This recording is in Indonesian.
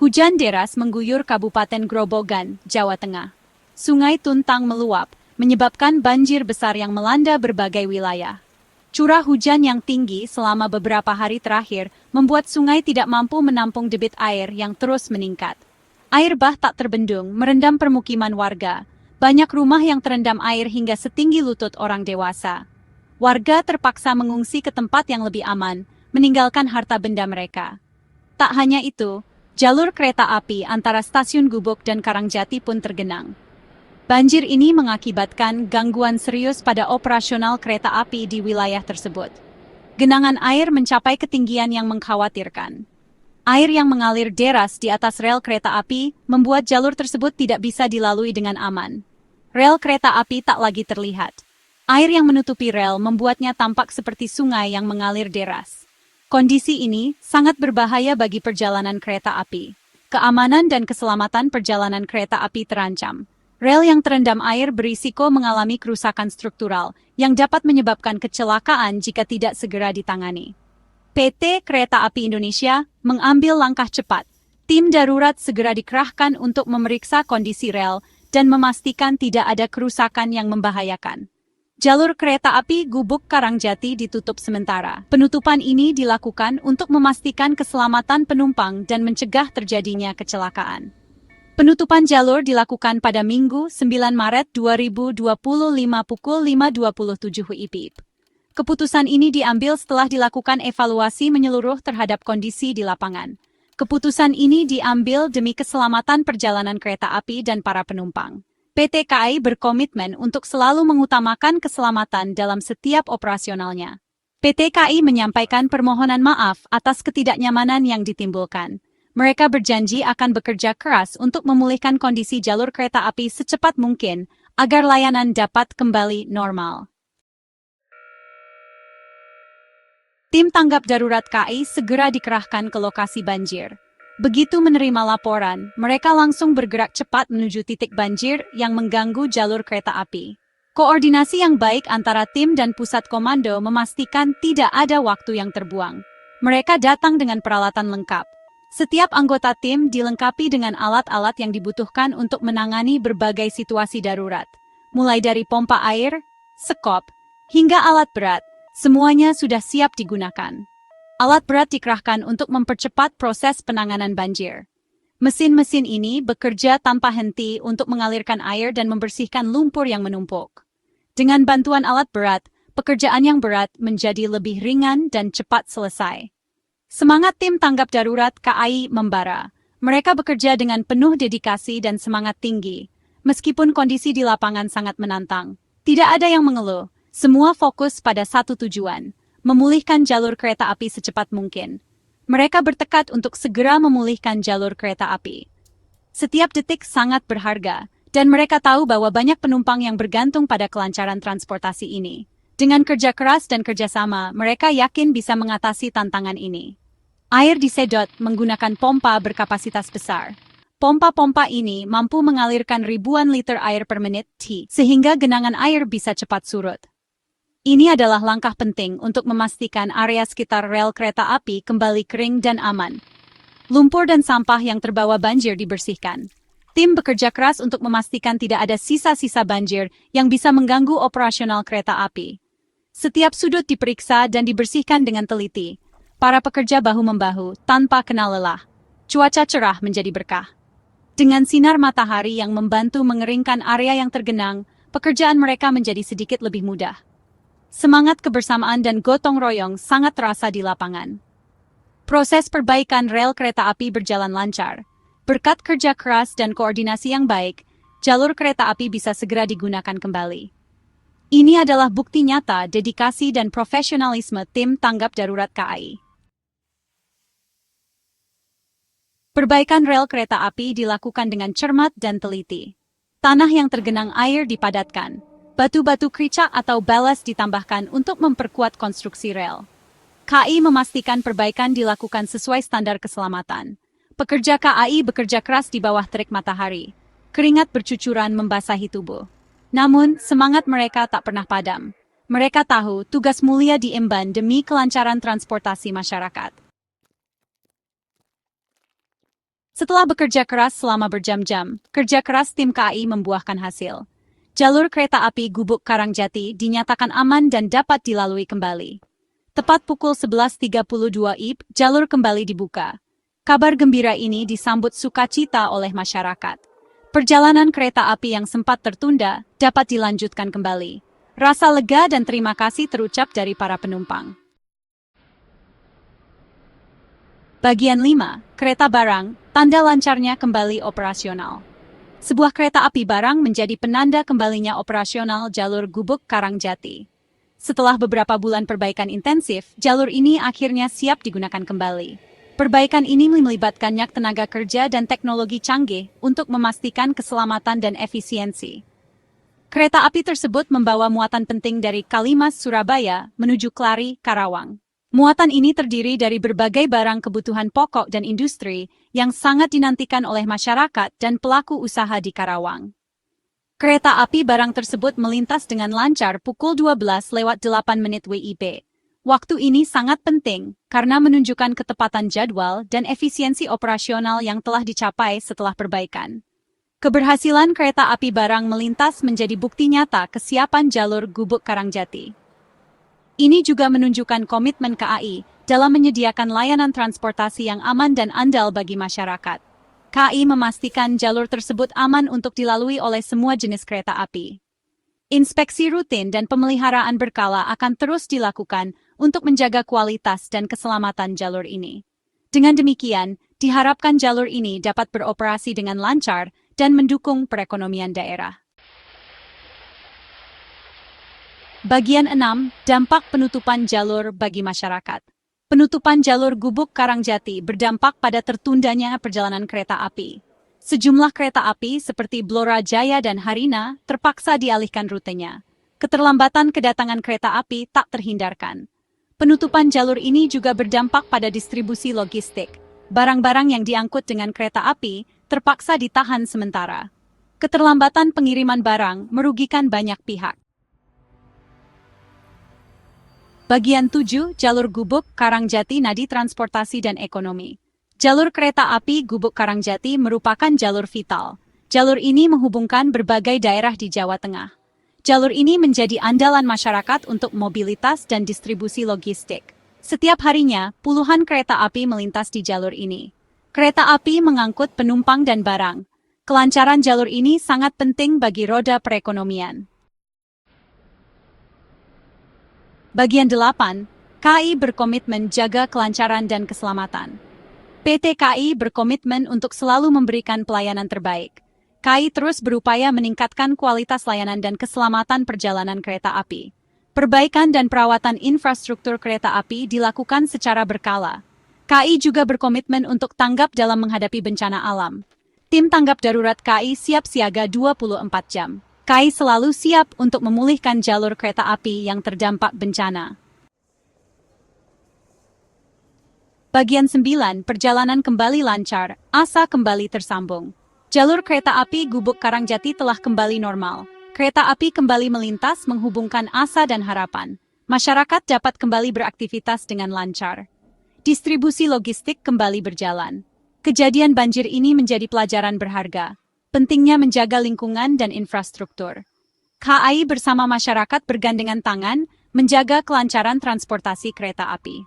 Hujan deras mengguyur Kabupaten Grobogan, Jawa Tengah. Sungai Tuntang meluap, menyebabkan banjir besar yang melanda berbagai wilayah. Curah hujan yang tinggi selama beberapa hari terakhir membuat sungai tidak mampu menampung debit air yang terus meningkat. Air bah tak terbendung merendam permukiman warga. Banyak rumah yang terendam air hingga setinggi lutut orang dewasa. Warga terpaksa mengungsi ke tempat yang lebih aman, meninggalkan harta benda mereka. Tak hanya itu, jalur kereta api antara stasiun Gubuk dan Karangjati pun tergenang. Banjir ini mengakibatkan gangguan serius pada operasional kereta api di wilayah tersebut. Genangan air mencapai ketinggian yang mengkhawatirkan. Air yang mengalir deras di atas rel kereta api membuat jalur tersebut tidak bisa dilalui dengan aman. Rel kereta api tak lagi terlihat. Air yang menutupi rel membuatnya tampak seperti sungai yang mengalir deras. Kondisi ini sangat berbahaya bagi perjalanan kereta api. Keamanan dan keselamatan perjalanan kereta api terancam. Rel yang terendam air berisiko mengalami kerusakan struktural yang dapat menyebabkan kecelakaan jika tidak segera ditangani. PT Kereta Api Indonesia mengambil langkah cepat. Tim darurat segera dikerahkan untuk memeriksa kondisi rel dan memastikan tidak ada kerusakan yang membahayakan. Jalur kereta api Gubuk Karangjati ditutup sementara. Penutupan ini dilakukan untuk memastikan keselamatan penumpang dan mencegah terjadinya kecelakaan. Penutupan jalur dilakukan pada Minggu 9 Maret 2025 pukul 5.27 WIB. Keputusan ini diambil setelah dilakukan evaluasi menyeluruh terhadap kondisi di lapangan. Keputusan ini diambil demi keselamatan perjalanan kereta api dan para penumpang. PT KAI berkomitmen untuk selalu mengutamakan keselamatan dalam setiap operasionalnya. PT KAI menyampaikan permohonan maaf atas ketidaknyamanan yang ditimbulkan. Mereka berjanji akan bekerja keras untuk memulihkan kondisi jalur kereta api secepat mungkin agar layanan dapat kembali normal. Tim tanggap darurat KAI segera dikerahkan ke lokasi banjir. Begitu menerima laporan, mereka langsung bergerak cepat menuju titik banjir yang mengganggu jalur kereta api. Koordinasi yang baik antara tim dan pusat komando memastikan tidak ada waktu yang terbuang. Mereka datang dengan peralatan lengkap. Setiap anggota tim dilengkapi dengan alat-alat yang dibutuhkan untuk menangani berbagai situasi darurat. Mulai dari pompa air, sekop, hingga alat berat, semuanya sudah siap digunakan. Alat berat dikerahkan untuk mempercepat proses penanganan banjir. Mesin-mesin ini bekerja tanpa henti untuk mengalirkan air dan membersihkan lumpur yang menumpuk. Dengan bantuan alat berat, pekerjaan yang berat menjadi lebih ringan dan cepat selesai. Semangat tim tanggap darurat KAI membara. Mereka bekerja dengan penuh dedikasi dan semangat tinggi. Meskipun kondisi di lapangan sangat menantang, tidak ada yang mengeluh. Semua fokus pada satu tujuan, memulihkan jalur kereta api secepat mungkin. Mereka bertekad untuk segera memulihkan jalur kereta api. Setiap detik sangat berharga, dan mereka tahu bahwa banyak penumpang yang bergantung pada kelancaran transportasi ini. Dengan kerja keras dan kerjasama, mereka yakin bisa mengatasi tantangan ini. Air disedot menggunakan pompa berkapasitas besar. Pompa-pompa ini mampu mengalirkan ribuan liter air per menit, sehingga genangan air bisa cepat surut. Ini adalah langkah penting untuk memastikan area sekitar rel kereta api kembali kering dan aman. Lumpur dan sampah yang terbawa banjir dibersihkan. Tim bekerja keras untuk memastikan tidak ada sisa-sisa banjir yang bisa mengganggu operasional kereta api. Setiap sudut diperiksa dan dibersihkan dengan teliti. Para pekerja bahu-membahu tanpa kenal lelah. Cuaca cerah menjadi berkah. Dengan sinar matahari yang membantu mengeringkan area yang tergenang, pekerjaan mereka menjadi sedikit lebih mudah. Semangat kebersamaan dan gotong royong sangat terasa di lapangan. Proses perbaikan rel kereta api berjalan lancar. Berkat kerja keras dan koordinasi yang baik, jalur kereta api bisa segera digunakan kembali. Ini adalah bukti nyata dedikasi dan profesionalisme tim tanggap darurat KAI. Perbaikan rel kereta api dilakukan dengan cermat dan teliti. Tanah yang tergenang air dipadatkan. Batu-batu kericak atau balas ditambahkan untuk memperkuat konstruksi rel. KAI memastikan perbaikan dilakukan sesuai standar keselamatan. Pekerja KAI bekerja keras di bawah terik matahari. Keringat bercucuran membasahi tubuh. Namun, semangat mereka tak pernah padam. Mereka tahu tugas mulia diemban demi kelancaran transportasi masyarakat. Setelah bekerja keras selama berjam-jam, kerja keras tim KAI membuahkan hasil. Jalur kereta api Gubuk Karangjati dinyatakan aman dan dapat dilalui kembali. Tepat pukul 11.32 IB, jalur kembali dibuka. Kabar gembira ini disambut sukacita oleh masyarakat. Perjalanan kereta api yang sempat tertunda dapat dilanjutkan kembali. Rasa lega dan terima kasih terucap dari para penumpang. Bagian 5, kereta barang, tanda lancarnya kembali operasional. Sebuah kereta api barang menjadi penanda kembalinya operasional jalur Gubuk Karangjati. Setelah beberapa bulan perbaikan intensif, jalur ini akhirnya siap digunakan kembali. Perbaikan ini melibatkan banyak tenaga kerja dan teknologi canggih untuk memastikan keselamatan dan efisiensi. Kereta api tersebut membawa muatan penting dari Kalimas, Surabaya, menuju Klari, Karawang. Muatan ini terdiri dari berbagai barang kebutuhan pokok dan industri yang sangat dinantikan oleh masyarakat dan pelaku usaha di Karawang. Kereta api barang tersebut melintas dengan lancar pukul 12:08 WIB. Waktu ini sangat penting karena menunjukkan ketepatan jadwal dan efisiensi operasional yang telah dicapai setelah perbaikan. Keberhasilan kereta api barang melintas menjadi bukti nyata kesiapan jalur Gubuk Karangjati. Ini juga menunjukkan komitmen KAI dalam menyediakan layanan transportasi yang aman dan andal bagi masyarakat. KAI memastikan jalur tersebut aman untuk dilalui oleh semua jenis kereta api. Inspeksi rutin dan pemeliharaan berkala akan terus dilakukan untuk menjaga kualitas dan keselamatan jalur ini. Dengan demikian, diharapkan jalur ini dapat beroperasi dengan lancar dan mendukung perekonomian daerah. Bagian 6, dampak penutupan jalur bagi masyarakat. Penutupan jalur Gubuk Karangjati berdampak pada tertundanya perjalanan kereta api. Sejumlah kereta api seperti Blora Jaya dan Harina terpaksa dialihkan rutenya. Keterlambatan kedatangan kereta api tak terhindarkan. Penutupan jalur ini juga berdampak pada distribusi logistik. Barang-barang yang diangkut dengan kereta api terpaksa ditahan sementara. Keterlambatan pengiriman barang merugikan banyak pihak. Bagian 7, jalur Gubuk Karangjati Nadi Transportasi dan Ekonomi. Jalur kereta api Gubuk Karangjati merupakan jalur vital. Jalur ini menghubungkan berbagai daerah di Jawa Tengah. Jalur ini menjadi andalan masyarakat untuk mobilitas dan distribusi logistik. Setiap harinya, puluhan kereta api melintas di jalur ini. Kereta api mengangkut penumpang dan barang. Kelancaran jalur ini sangat penting bagi roda perekonomian. Bagian 8, KAI berkomitmen jaga kelancaran dan keselamatan. PT KAI berkomitmen untuk selalu memberikan pelayanan terbaik. KAI terus berupaya meningkatkan kualitas layanan dan keselamatan perjalanan kereta api. Perbaikan dan perawatan infrastruktur kereta api dilakukan secara berkala. KAI juga berkomitmen untuk tanggap dalam menghadapi bencana alam. Tim tanggap darurat KAI siap siaga 24 jam. KAI selalu siap untuk memulihkan jalur kereta api yang terdampak bencana. Bagian 9, perjalanan kembali lancar, asa kembali tersambung. Jalur kereta api Gubuk Karangjati telah kembali normal. Kereta api kembali melintas menghubungkan asa dan harapan. Masyarakat dapat kembali beraktivitas dengan lancar. Distribusi logistik kembali berjalan. Kejadian banjir ini menjadi pelajaran berharga. Pentingnya menjaga lingkungan dan infrastruktur. KAI bersama masyarakat bergandengan tangan menjaga kelancaran transportasi kereta api.